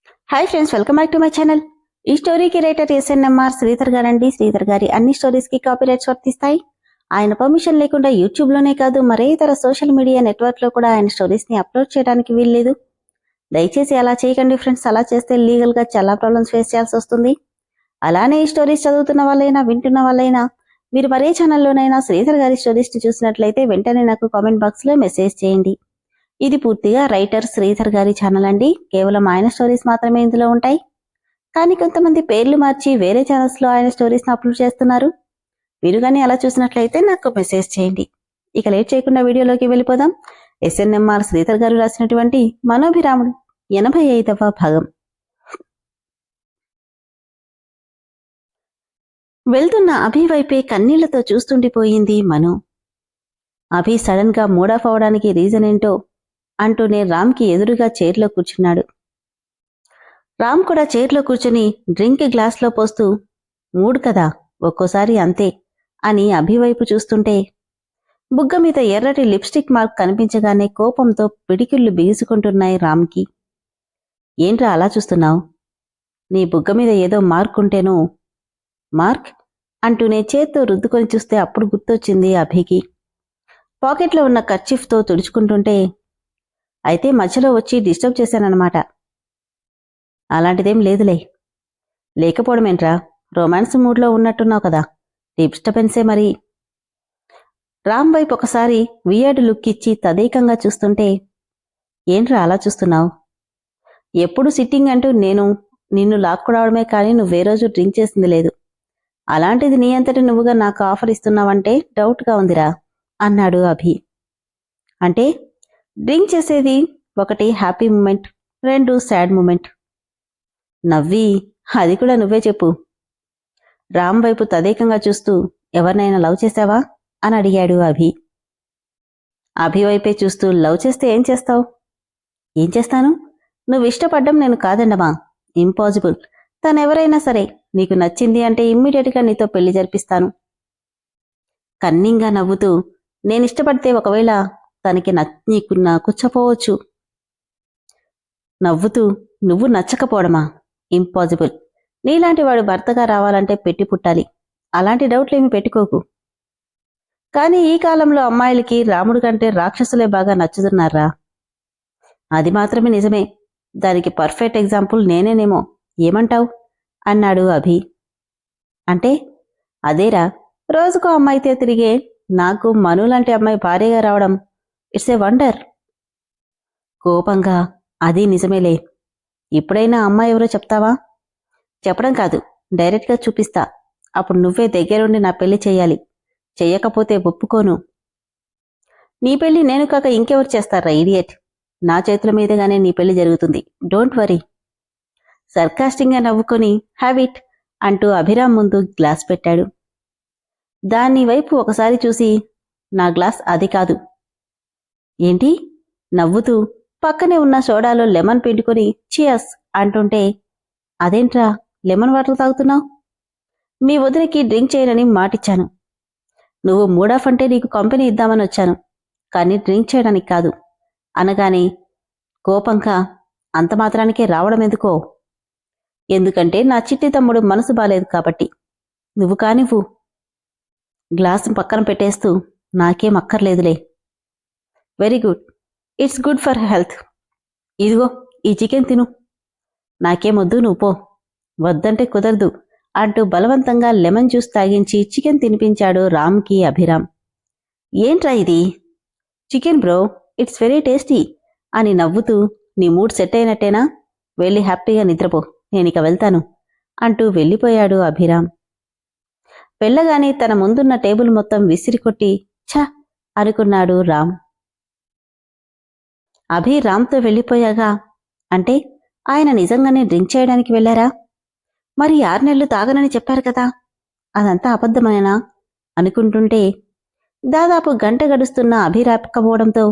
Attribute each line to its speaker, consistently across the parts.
Speaker 1: Hi friends, welcome back to my channel. ఈ స్టోరీకి writer SNMR Sridhar గారండి. శ్రీధర్ గారి అన్ని స్టోరీస్ కి కాపీరైట్స్ వర్తిస్తాయి. ఆయన పర్మిషన్ లేకుండా యూట్యూబ్ లోనే కాదు మరే ఇతర సోషల్ మీడియా నెట్వర్క్ లో కూడా ఆయన స్టోరీస్ ని అప్లోడ్ చేయడానికి వీల్లేదు. దయచేసి అలా చేయకండి ఫ్రెండ్స్. అలా చేస్తే లీగల్ గా చాలా ప్రాబ్లమ్స్ ఫేస్ చేయాల్సి వస్తుంది. అలానే ఈ స్టోరీస్ చదువుతున్న వాళ్ళైనా వింటున్న వాళ్ళైనా మీరు మరే ఛానల్లోనైనా శ్రీధర్ గారి స్టోరీస్ ని చూసినట్లయితే వెంటనే నాకు కామెంట్ బాక్స్ లో మెసేజ్ చేయండి. ఇది పూర్తిగా రైటర్ శ్రీధర్ గారి ఛానల్ అండి. కేవలం ఆయన స్టోరీస్ మాత్రమే ఇందులో ఉంటాయి. కానీ కొంతమంది పేర్లు మార్చి వేరే ఛానల్స్ లో ఆయన స్టోరీస్ ని అప్లోడ్ చేస్తున్నారు. మీరు కానీ అలా చూసినట్లయితే నాకు మెసేజ్ చేయండి. ఇక లేట్ చేయకుండా వీడియోలోకి వెళ్ళిపోదాం. ఎస్ఎన్ఎంఆర్ శ్రీధర్ గారు రాసినటువంటి మనోభిరాముడు 85వ భాగం. వెళ్తున్న అభి వైపే కన్నీళ్లతో చూస్తుండిపోయింది మను. అభి సడన్ గా మూడాఫ్ అవడానికి రీజన్ ఏంటో అంటూనే రామ్కి ఎదురుగా చైర్లో కూర్చున్నాడు. రామ్ కూడా చైర్లో కూర్చుని డ్రింక్ గ్లాస్లో పోస్తూ మూడు కదా, ఒక్కోసారి అంతే అని అభి వైపు చూస్తుంటే బుగ్గ మీద ఎర్రటి లిప్స్టిక్ మార్క్ కనిపించగానే కోపంతో పిడికిళ్లు బిగుసుకుంటున్నాయి రామ్కి. ఏంట్రా అలా చూస్తున్నావు? నీ బుగ్గ మీద ఏదో మార్క్ ఉంటేనో. మార్క్ అంటూనే చేత్తో రుద్దుకొని చూస్తే అప్పుడు గుర్తొచ్చింది అభికి. పాకెట్లో ఉన్న కర్చీఫ్తో తుడుచుకుంటుంటే అయితే మధ్యలో వచ్చి డిస్టర్బ్ చేశానన్నమాట. అలాంటిదేం లేదులే. లేకపోవడమేంట్రా, రొమాన్స్ మూడ్లో ఉన్నట్టున్నావు కదా, డిస్టర్బెన్సే మరి. రామ్ వైపు ఒకసారి వియర్డ్ లుక్ ఇచ్చి తదేకంగా చూస్తుంటే ఏంట్రా అలా చూస్తున్నావు? ఎప్పుడు సిట్టింగ్ అంటూ నేను నిన్ను లాక్కురావడమే కానీ నువ్వే రోజు డ్రింక్ చేసింది లేదు. అలాంటిది నీ అంతటి నువ్వుగా నాకు ఆఫర్ ఇస్తున్నావంటే డౌట్గా ఉందిరా అన్నాడు అభి. అంటే డ్రింక్ చేసేది ఒకటి హ్యాపీ మూమెంట్, 2 సాడ్ మూమెంట్. నవ్వి అది కూడా నువ్వే చెప్పు. రామ్ వైపు తదేకంగా చూస్తూ ఎవరినైనా లవ్ చేశావా అని అడిగాడు అభి. అభి వైపే చూస్తూ లవ్ చేస్తే ఏం చేస్తావు? ఏం చేస్తాను? నువ్వు ఇష్టపడ్డం నేను కాదండమా, ఇంపాసిబుల్. తనెవరైనా సరే నీకు నచ్చింది అంటే ఇమ్మీడియట్గా నీతో పెళ్లి జరిపిస్తాను. కన్నింగా నవ్వుతూ నేనిష్టపడితే ఒకవేళ తనకి నీకు నచ్చపోవచ్చు. నవ్వుతూ నువ్వు నచ్చకపోవడమా, ఇంపాసిబుల్. నీలాంటి వాడు భర్తగా రావాలంటే పెట్టి పుట్టాలి. అలాంటి డౌట్లేమి పెట్టుకోకు. కానీ ఈ కాలంలో అమ్మాయిలకి రాముడు కంటే రాక్షసులే బాగా నచ్చుతున్నారా? అది మాత్రమే నిజమే. దానికి పర్ఫెక్ట్ ఎగ్జాంపుల్ నేనేనేమో, ఏమంటావు అన్నాడు అభి. అంటే అదేరా, రోజుకో అమ్మాయితే తిరిగే నాకు మను లాంటి అమ్మాయి భార్యగా రావడం ఇట్స్ ఏ వండర్. కోపంగా అది నిజమేలే. ఇప్పుడైనా అమ్మాయి ఎవరో చెప్తావా? చెప్పడం కాదు, డైరెక్ట్గా చూపిస్తా. అప్పుడు నువ్వే దగ్గరుండి నా పెళ్లి చెయ్యాలి. చెయ్యకపోతే ఒప్పుకోను. నీ పెళ్లి నేను కాక ఇంకెవరు చేస్తారా ఇడియట్? నా చేతుల మీదగానే నీ పెళ్లి జరుగుతుంది. Don't worry. సర్కాస్టింగ్గా నవ్వుకొని హ్యావ్ ఇట్ అంటూ అభిరామ్ ముందు గ్లాస్ పెట్టాడు. దాని వైపు ఒకసారి చూసి నా గ్లాస్ అది కాదు. ఏంటి? నవ్వుతూ పక్కనే ఉన్న సోడాలో లెమన్ పిండుకొని చియర్స్ అంటుంటే అదేంట్రా లెమన్ వాటర్ తాగుతున్నావు? మీ వదిలికి డ్రింక్ చేయనని మాటిచ్చాను. నువ్వు మూడాఫ్ అంటే నీకు కంపెనీ ఇద్దామని వచ్చాను, కానీ డ్రింక్ చేయడానికి కాదు అనగానే కోపంగా అంత మాత్రానికే రావడం ఎందుకో? ఎందుకంటే నా చిట్టి తమ్ముడు మనసు బాలేదు కాబట్టి. నువ్వు కానివ్వు. గ్లాసు పక్కన పెట్టేస్తూ నాకేం అక్కర్లేదులే. Very good, it's good for health. ఇదిగో ఈ చికెన్ తిను. నాకేమొద్దు, నువ్వు పో. వద్దంటే కుదరదు అంటూ బలవంతంగా లెమన్ జ్యూస్ తాగించి చికెన్ తినిపించాడు రామ్కి అభిరామ్. ఏంట్రా ఇది? Chicken bro, it's very tasty అని నవ్వుతూ నీ మూడ్ సెట్ అయినట్టేనా? వెళ్ళి హ్యాపీగా నిద్రపో, నేనిక వెళ్తాను అంటూ వెళ్ళిపోయాడు అభిరామ్. వెళ్ళగానే తన ముందున్న టేబుల్ మొత్తం విసిరికొట్టి ఛ అనుకున్నాడు రామ్. అభి రామ్తో వెళ్ళిపోయాగా అంటే ఆయన నిజంగానే డ్రింక్ చేయడానికి వెళ్లారా? మరి 6 నెలలు తాగనని చెప్పారు కదా, అదంతా అబద్ధమేనా అనుకుంటుంటే దాదాపు గంట గడుస్తున్న అభి రాకపోవడంతో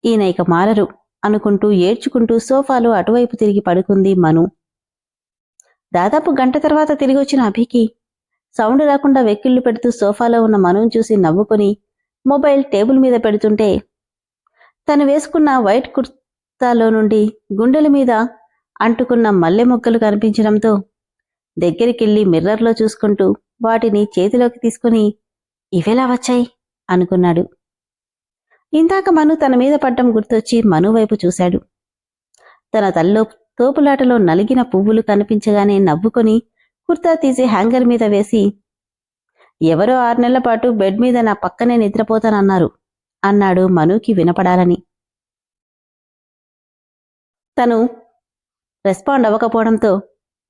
Speaker 1: ఈయన ఇక మారరు అనుకుంటూ ఏడ్చుకుంటూ సోఫాలో అటువైపు తిరిగి పడుకుంది మను. దాదాపు గంట తర్వాత తిరిగొచ్చిన అభికి సౌండ్ రాకుండా వెక్కిళ్లు పెడుతూ సోఫాలో ఉన్న మనుని చూసి నవ్వుకొని మొబైల్ టేబుల్ మీద పెడుతుంటే తను వేసుకున్న వైట్ కుర్తాలో నుండి గుండెల మీద అంటుకున్న మల్లె మొగ్గలు కనిపించడంతో దగ్గరికెళ్ళి మిర్రర్లో చూసుకుంటూ వాటిని చేతిలోకి తీసుకుని ఇవెలా వచ్చాయి అనుకున్నాడు. ఇందాక మను తన మీద పడ్డం గుర్తొచ్చి మను వైపు చూశాడు. తన తల్లో తోపులాటలో నలిగిన పువ్వులు కనిపించగానే నవ్వుకొని కుర్తా తీసి హ్యాంగర్ మీద వేసి, ఎవరో 6 నెలల పాటు బెడ్ మీద నా పక్కనే నిద్రపోతానన్నారు అన్నాడు మనుకి వినపడాలని. తను రెస్పాండ్ అవ్వకపోవడంతో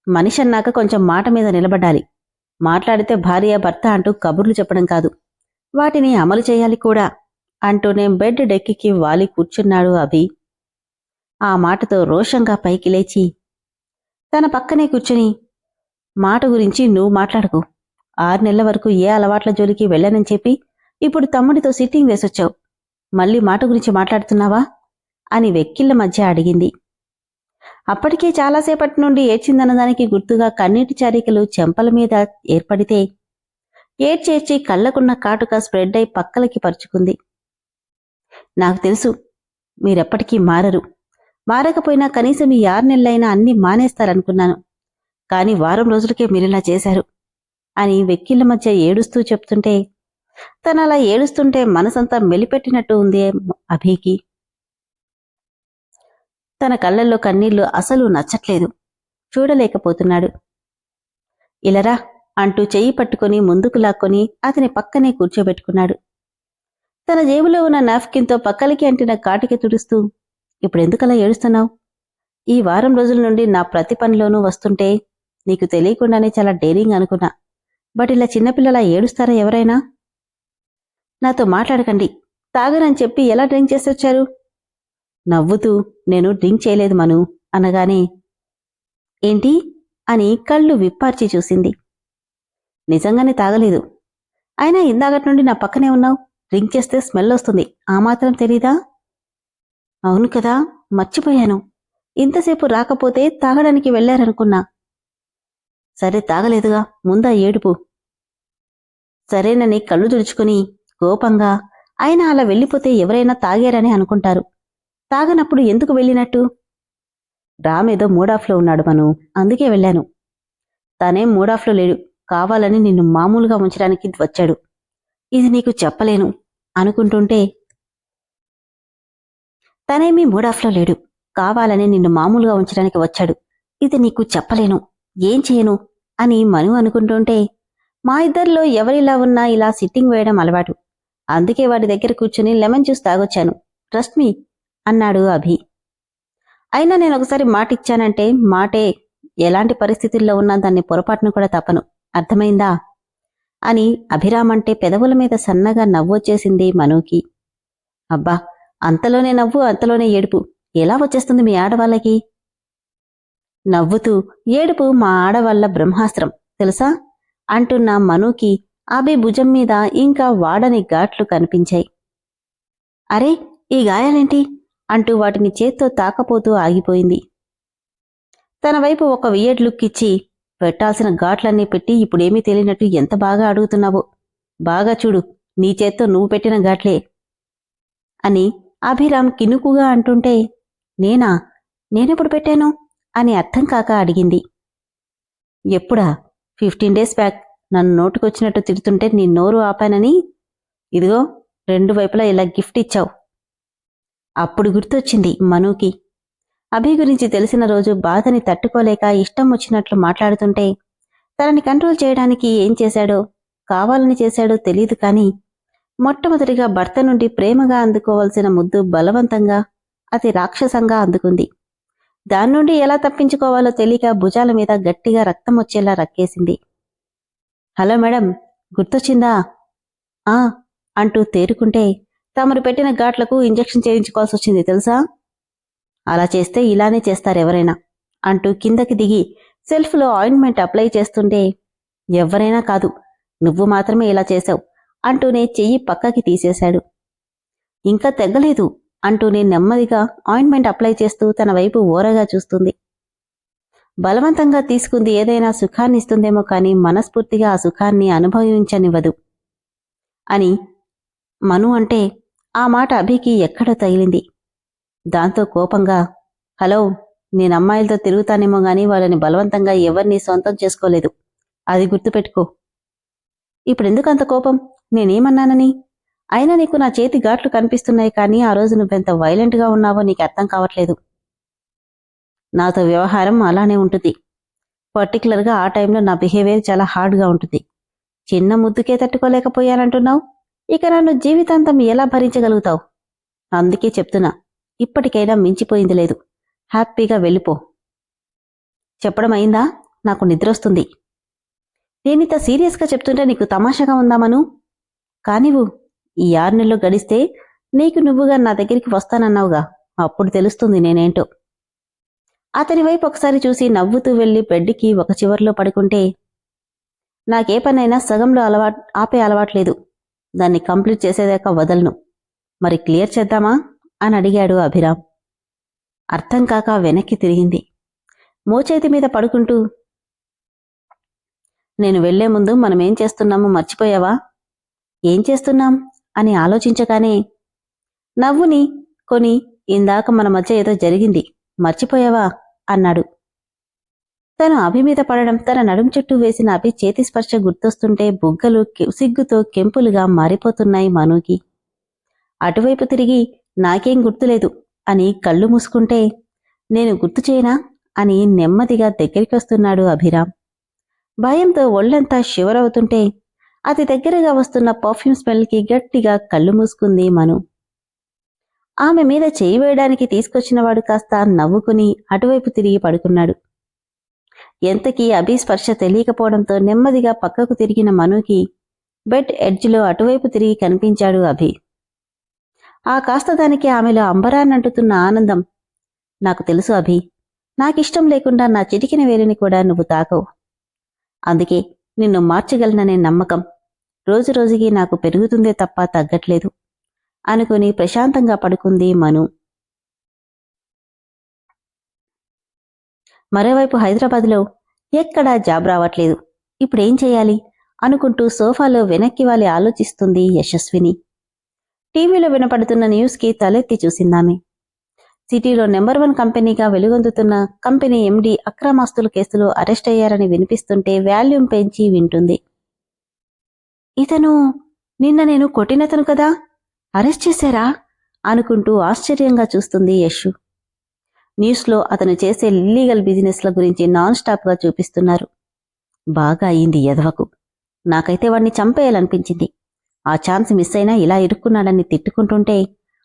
Speaker 1: మనిషన్నాక కొంచెం మాట మీద నిలబడాలి. మాట్లాడితే భార్య భర్త అంటూ కబుర్లు చెప్పడం కాదు, వాటిని అమలు చేయాలి కూడా అంటూనే బెడ్ డెక్కికి వాలి కూర్చున్నాడు అభి. ఆ మాటతో రోషంగా పైకి లేచి తన పక్కనే కూర్చుని, మాట గురించి నువ్వు మాట్లాడకు. 6 నెలల వరకు ఏ అలవాట్ల జోలికి వెళ్ళనని చెప్పి ఇప్పుడు తమ్ముడితో సిట్టింగ్ వేసొచ్చావు. మళ్ళీ మాట గురించి మాట్లాడుతున్నావా అని వెక్కిళ్ల మధ్య అడిగింది. అప్పటికే చాలాసేపటి నుండి ఏడ్చిందన్నదానికి గుర్తుగా కన్నీటి చారికలు చెంపల మీద ఏర్పడితే ఏడ్చేర్చి కళ్ళకున్న కాటుక స్ప్రెడ్ అయి పక్కలకి పరుచుకుంది. నాకు తెలుసు, మీరెప్పటికీ మారరు. మారకపోయినా కనీసం ఈ 6 నెలలైనా అన్నీ మానేస్తారనుకున్నాను. కాని వారం రోజులకే మీరిలా చేశారు అని వెక్కిళ్ల మధ్య ఏడుస్తూ చెప్తుంటే తనలా ఏడుస్తుంటే మనసంతా మెలిపెట్టినట్టు ఉంది అభికి. తన కళ్ళల్లో కన్నీళ్లు అసలు నచ్చట్లేదు, చూడలేకపోతున్నాడు. ఇలరా అంటూ చెయ్యి పట్టుకుని ముందుకు లాక్కొని అతని పక్కనే కూర్చోబెట్టుకున్నాడు. తన జేబులో ఉన్న నాప్కిన్తో పక్కలకి అంటిన కాటికి తుడుస్తూ, ఇప్పుడెందుకలా ఏడుస్తున్నావు? ఈ వారం రోజుల నుండి నా ప్రతి పనిలోనూ వస్తుంటే నీకు తెలియకుండానే చాలా డేరింగ్ అనుకున్నా. బట్ ఇలా చిన్నపిల్లలా ఏడుస్తారా ఎవరైనా? నాతో మాట్లాడకండి, తాగనని చెప్పి ఎలా డ్రింక్ చేసొచ్చారు? నవ్వుతూ, నేను డ్రింక్ చేయలేదు మను అనగానే, ఏంటి అని కళ్ళు విప్పార్చి చూసింది. నిజంగానే తాగలేదు. అయినా ఇందాకటి నుండి నా పక్కనే ఉన్నావు. డ్రింక్ చేస్తే స్మెల్ వస్తుంది, ఆ మాత్రం తెలీదా? అవును కదా, మర్చిపోయాను. ఇంతసేపు రాకపోతే తాగడానికి వెళ్లారనుకున్నా. సరే తాగలేదుగా, ముందా ఏడుపు. సరేనని కళ్ళు తుడుచుకుని కోపంగా, అయినా అలా వెళ్ళిపోతే ఎవరైనా తాగారని అనుకుంటారు. తాగనప్పుడు ఎందుకు వెళ్ళినట్టు? రామేదో మూడాఫ్లో ఉన్నాడు మను, అందుకే వెళ్ళాను. తనేం మూడాఫ్లో లేడు, కావాలని నిన్ను మామూలుగా ఉంచడానికి వచ్చాడు. ఇది నీకు చెప్పలేను అనుకుంటుంటే, తనేమీ మూడాఫ్లో లేడు, కావాలని నిన్ను మామూలుగా ఉంచడానికి వచ్చాడు. ఇది నీకు చెప్పలేను, ఏం చేయను అని మను అనుకుంటుంటే, మా ఇద్దరిలో ఎవరిలా ఉన్నా ఇలా సిట్టింగ్ వేయడం అలవాటు. అందుకే వాడి దగ్గర కూర్చుని లెమన్ జ్యూస్ తాగొచ్చాను. ట్రస్ట్ మీ అన్నాడు అభి. అయినా నేను ఒకసారి మాటిచ్చానంటే మాటే, ఎలాంటి పరిస్థితుల్లో ఉన్నా దాన్ని పొరపాటును కూడా తప్పను, అర్థమైందా అని అభిరామంటే పెదవుల మీద సన్నగా నవ్వొచ్చేసింది మనుకి. అబ్బా, అంతలోనే నవ్వు అంతలోనే ఏడుపు ఎలా వచ్చేస్తుంది మీ ఆడవాళ్ళకి? నవ్వుతూ, ఏడుపు మా ఆడవాళ్ల బ్రహ్మాస్త్రం తెలుసా అంటున్న మనుకి అభి భుజం మీద ఇంకా వాడని ఘాట్లు కనిపించాయి. అరే, ఈ గాయాలేంటి అంటూ వాటిని చేత్తో తాకపోతూ ఆగిపోయింది. తన వైపు ఒక వియర్డ్ లుక్ ఇచ్చి, పెట్టాల్సిన ఘాట్లన్నీ పెట్టి ఇప్పుడేమీ తెలియనట్టు ఎంత బాగా అడుగుతున్నావో, బాగా చూడు, నీ చేత్తో నువ్వు పెట్టిన ఘాట్లే అని అభిరామ్ కినుకుగా అంటుంటే, నేనెప్పుడు పెట్టాను అని అర్థం కాక అడిగింది. ఎప్పుడా? 15 days బ్యాక్ నన్ను నోటుకొచ్చినట్టు తిడుతుంటే నీ నోరు ఆపానని ఇదిగో 2 వైపులా ఇలా గిఫ్ట్ ఇచ్చావు. అప్పుడు గుర్తొచ్చింది మనుకి. అభి గురించి తెలిసిన రోజు బాధని తట్టుకోలేక ఇష్టం వచ్చినట్లు మాట్లాడుతుంటే తనని కంట్రోల్ చేయడానికి ఏం చేశాడో, కావాలని చేశాడో తెలీదు కానీ మొట్టమొదటిగా భర్త నుండి ప్రేమగా అందుకోవాల్సిన ముద్దు బలవంతంగా అతి రాక్షసంగా అందుకుంది. దాని నుండి ఎలా తప్పించుకోవాలో తెలియక భుజాల మీద గట్టిగా రక్తం వచ్చేలా రక్కేసింది. హలో మేడం, గుర్తొచ్చిందా? ఆ అంటూ తేరుకుంటే, తమరు పెట్టిన ఘాట్లకు ఇంజెక్షన్ చేయించుకోవాల్సి వచ్చింది తెలుసా? అలా చేస్తే ఇలానే చేస్తారెవరైనా అంటూ కిందకి దిగి సెల్ఫ్లో ఆయింట్మెంట్ అప్లై చేస్తుంటే, ఎవ్వరైనా కాదు, నువ్వు మాత్రమే ఇలా చేశావు అంటూనే చెయ్యి పక్కకి తీసేశాడు. ఇంకా తెగ్గలేదు అంటూనే నెమ్మదిగా ఆయింట్మెంట్ అప్లై చేస్తూ తన వైపు ఓరగా చూస్తుంది. బలవంతంగా తీసుకుంది ఏదైనా సుఖాన్నిస్తుందేమో కానీ మనస్ఫూర్తిగా ఆ సుఖాన్ని అనుభవించనివ్వదు అని మను అంటే ఆ మాట అభికి ఎక్కడో తగిలింది. దాంతో కోపంగా, హలో, నేను అమ్మాయిలతో తిరుగుతానేమో గాని వాళ్ళని బలవంతంగా ఎవరిని సొంతం చేసుకోలేదు. అది గుర్తుపెట్టుకో. ఇప్పుడెందుకు అంత కోపం? నేనేమన్నానని? అయినా నీకు నా చేతి ఘాట్లు కనిపిస్తున్నాయి, కానీ ఆ రోజు నువ్వెంత వైలెంట్గా ఉన్నావో నీకు అర్థం కావట్లేదు. నాతో వ్యవహారం అలానే ఉంటుంది. పర్టికులర్గా ఆ టైంలో నా బిహేవియర్ చాలా హార్డ్గా ఉంటుంది. చిన్న ముద్దుకే తట్టుకోలేకపోయానంటున్నావు, ఇక నన్ను జీవితాంతం ఎలా భరించగలుగుతావు? అందుకే చెప్తున్నా, ఇప్పటికైనా మించిపోయింది లేదు. హ్యాపీగా వెళ్ళిపో. చెప్పడం అయిందా? నాకు నిద్రొస్తుంది. నేనింత సీరియస్గా చెప్తుంటే నీకు తమాషాగా ఉందామను? కానివ్వు. ఈ 6 నెలలు గడిస్తే నీకు నువ్వుగా నా దగ్గరికి వస్తానన్నావుగా, అప్పుడు తెలుస్తుంది నేనేంటో. అతని వైపు ఒకసారి చూసి నవ్వుతూ వెళ్లి బెడ్కి ఒక చివర్లో పడుకుంటే, నాకే పనైనా సగంలో ఆపే అలవాట్లేదు. దాన్ని కంప్లీట్ చేసేదాకా వదలను. మరి క్లియర్ చేద్దామా అని అడిగాడు అభిరామ్. అర్థం కాక వెనక్కి తిరిగింది. మోచేతి మీద పడుకుంటూ, నేను వెళ్లే ముందు మనమేం చేస్తున్నామో మర్చిపోయావా? ఏం చేస్తున్నాం అని ఆలోచించగానే, నవ్వుని కొని, ఇందాక మన మధ్య ఏదో జరిగింది మర్చిపోయావా అన్నాడు. తను అభి మీద పడడం, తన నడుం చుట్టూ వేసిన అభి చేతి స్పర్శ గుర్తొస్తుంటే బుగ్గలు సిగ్గుతో కెంపులుగా మారిపోతున్నాయి మనుకి. అటువైపు తిరిగి, నాకేం గుర్తులేదు అని కళ్ళు మూసుకుంటే, నేను గుర్తు చేయనా అని నెమ్మదిగా దగ్గరికొస్తున్నాడు అభిరామ్. భయంతో ఒళ్లంతా షివరవుతుంటే, అతి దగ్గరగా వస్తున్న పర్ఫ్యూమ్ స్మెల్కి గట్టిగా కళ్ళు మూసుకుంది మను. ఆమె మీద చేయి వేయడానికి తీసుకొచ్చినవాడు కాస్త నవ్వుకుని అటువైపు తిరిగి పడుకున్నాడు. ఎంతకీ అభి స్పర్శ తెలియకపోవడంతో నెమ్మదిగా పక్కకు తిరిగిన మనుకి బెడ్ ఎడ్జ్లో అటువైపు తిరిగి కనిపించాడు అభి. ఆ కాస్త దానికి ఆమెలో అంబరాన్నంటుతున్న ఆనందం. నాకు తెలుసు అభి, నాకిష్టం లేకుండా నా చిటికిన వేలిని కూడా నువ్వు తాకవు. అందుకే నిన్ను మార్చగలననే నమ్మకం రోజురోజుకి నాకు పెరుగుతుందే తప్ప తగ్గట్లేదు అనుకుని ప్రశాంతంగా పడుకుంది మను. మరోవైపు హైదరాబాద్లో ఎక్కడా జాబ్ రావట్లేదు. ఇప్పుడేం చేయాలి అనుకుంటూ సోఫాలో వెనక్కి వాలి ఆలోచిస్తుంది యశస్విని. టీవీలో వినపడుతున్న న్యూస్కి తలెత్తి చూసిందామె. సిటీలో నెంబర్ 1 కంపెనీగా వెలుగొందుతున్న కంపెనీ ఎండీ అక్రమాస్తుల కేసులో అరెస్ట్ అయ్యారని వినిపిస్తుంటే వాల్యూమ్ పెంచి వింటుంది. ఇతను నిన్న నేను కొట్టినతను కదా, అరెస్ట్ చేశారా అనుకుంటూ ఆశ్చర్యంగా చూస్తుంది యశు. న్యూస్లో అతను చేసే ఇల్లీగల్ బిజినెస్ల గురించి నాన్ స్టాప్గా చూపిస్తున్నారు. బాగా అయింది ఎదవకు. నాకైతే వాణ్ణి చంపేయాలనిపించింది. ఆ ఛాన్స్ మిస్ అయినా ఇలా ఇరుక్కున్నాడని తిట్టుకుంటుంటే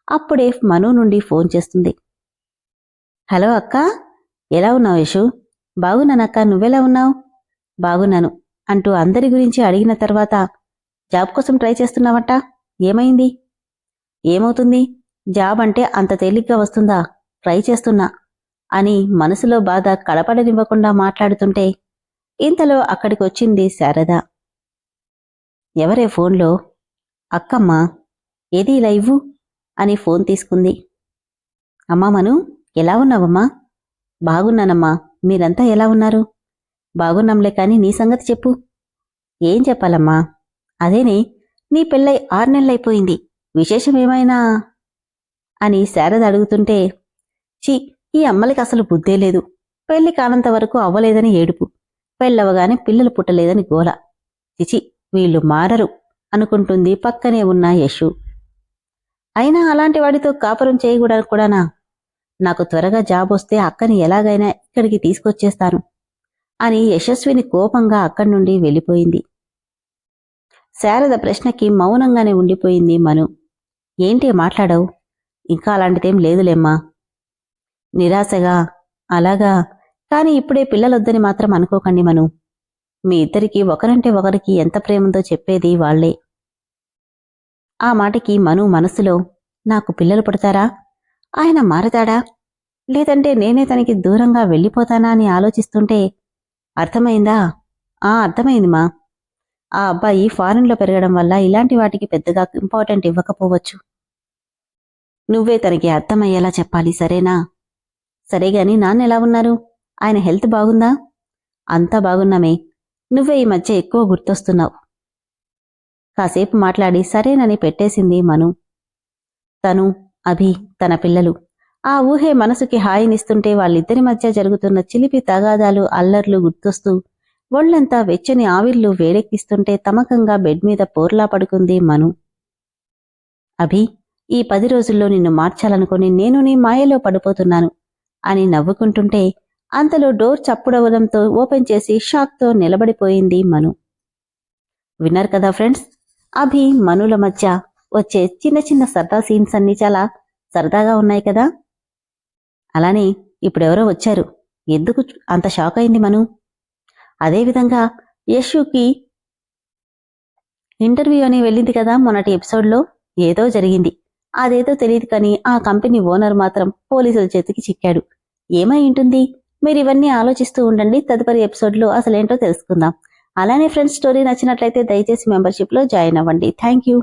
Speaker 1: అప్పుడే మను నుండి ఫోన్ చేస్తుంది. హలో అక్క, ఎలా ఉన్నావు యశు? బాగున్నానక్క, నువ్వెలా ఉన్నావు? బాగున్నాను అంటూ అందరి గురించి అడిగిన తర్వాత, జాబ్ కోసం ట్రై చేస్తున్నావట, ఏమైంది? ఏమవుతుంది? జాబ్ అంటే అంత తేలిగ్గా వస్తుందా? ట్రై చేస్తున్నా అని మనసులో బాధ కడపడనివ్వకుండా మాట్లాడుతుంటే ఇంతలో అక్కడికొచ్చింది శారద. ఎవరే ఫోన్లో? అక్కమ్మా. ఏది ఇలా ఇవ్వు అని ఫోన్ తీసుకుంది. అమ్మా మను, ఎలా ఉన్నావమ్మా? బాగున్నానమ్మా, మీరంతా ఎలా ఉన్నారు? బాగున్నాంలే, కానీ నీ సంగతి చెప్పు. ఏం చెప్పాలమ్మా? అదేనే, నీ పెళ్ళై 6 నెలలైపోయింది, విశేషమేమైనా అని శారద అడుగుతుంటే, ఛీ, ఈ అమ్మలకి అసలు బుద్ధే లేదు. పెళ్లి కానంత వరకు అవ్వలేదని ఏడుపు, పెళ్ళవగానే పిల్లలు పుట్టలేదని గోల. చిచి, వీళ్ళు మారరు అనుకుంటుంది పక్కనే ఉన్న యశు. అయినా అలాంటి వాడితో కాపురం చేయకూడనా? నాకు త్వరగా జాబ్ వస్తే అక్కని ఎలాగైనా ఇక్కడికి తీసుకొచ్చేస్తాను అని యశస్విని కోపంగా అక్కడి నుండి వెళ్ళిపోయింది. శారద ప్రశ్నకి మౌనంగానే ఉండిపోయింది మను. ఏంటి మాట్లాడవు? ఇంకా అలాంటిదేం లేదులేమ్మా. నిరాశగా, అలాగా, కాని ఇప్పుడే పిల్లలొద్దని మాత్రం అనుకోకండి మను. మీ ఇద్దరికీ ఒకరంటే ఒకరికి ఎంత ప్రేమంతో చెప్పేది వాళ్లే. ఆ మాటకి మను మనసులో, నాకు పిల్లలు పుడతారా? ఆయన మారతాడా? లేదంటే నేనే తనకి దూరంగా వెళ్ళిపోతానా అని ఆలోచిస్తుంటే, అర్థమైందా? అర్థమైందిమా. ఆ అబ్బాయి ఫారెన్లో పెరగడం వల్ల ఇలాంటి వాటికి పెద్దగా ఇంపార్టెంట్ ఇవ్వకపోవచ్చు. నువ్వే తనకి అర్థమయ్యేలా చెప్పాలి, సరేనా? సరేగాని నాన్న ఎలా ఉన్నారు? ఆయన హెల్త్ బాగుందా? అంతా బాగున్నామే. నువ్వే ఈ మధ్య ఎక్కువ గుర్తొస్తున్నావు. కాసేపు మాట్లాడి సరేనని పెట్టేసింది మను. తను, అభి, తన పిల్లలు ఆ ఊహే మనసుకి హాయినిస్తుంటే వాళ్ళిద్దరి మధ్య జరుగుతున్న చిలిపి తగాదాలు అల్లర్లు గుర్తొస్తూ ఒళ్లంతా వెచ్చని ఆవిర్లు వేడెక్కిస్తుంటే తమకంగా బెడ్ మీద పోర్లా పడుకుంది మను. అభి, ఈ 10 రోజుల్లో నిన్ను మార్చాలనుకుని నేను నీ మాయలో పడిపోతున్నాను అని నవ్వుకుంటుంటే అంతలో డోర్ చప్పుడవడంతో ఓపెన్ చేసి షాక్తో నిలబడిపోయింది మను. విన్నారు కదా ఫ్రెండ్స్, అభి మనుల మధ్య వచ్చే చిన్న చిన్న సరదా సీన్స్ అన్నీ చాలా సరదాగా ఉన్నాయి కదా. అలానే ఇప్పుడెవరో వచ్చారు, ఎందుకు అంత షాక్ అయింది మను? అదేవిధంగా యశుకి ఇంటర్వ్యూ అని వెళ్ళింది కదా మొన్నటి ఎపిసోడ్లో, ఏదో జరిగింది. అదేదో తెలియదు కానీ ఆ కంపెనీ ఓనర్ మాత్రం పోలీసుల చేతికి చిక్కాడు. ఏమై ఉంటుంది? మీరు ఇవన్నీ ఆలోచిస్తూ ఉండండి, తదుపరి ఎపిసోడ్లో అసలేంటో తెలుసుకుందాం. అలానే ఫ్రెండ్స్, స్టోరీ నచ్చినట్లయితే దయచేసి మెంబర్షిప్లో జాయిన్ అవ్వండి. Thank you.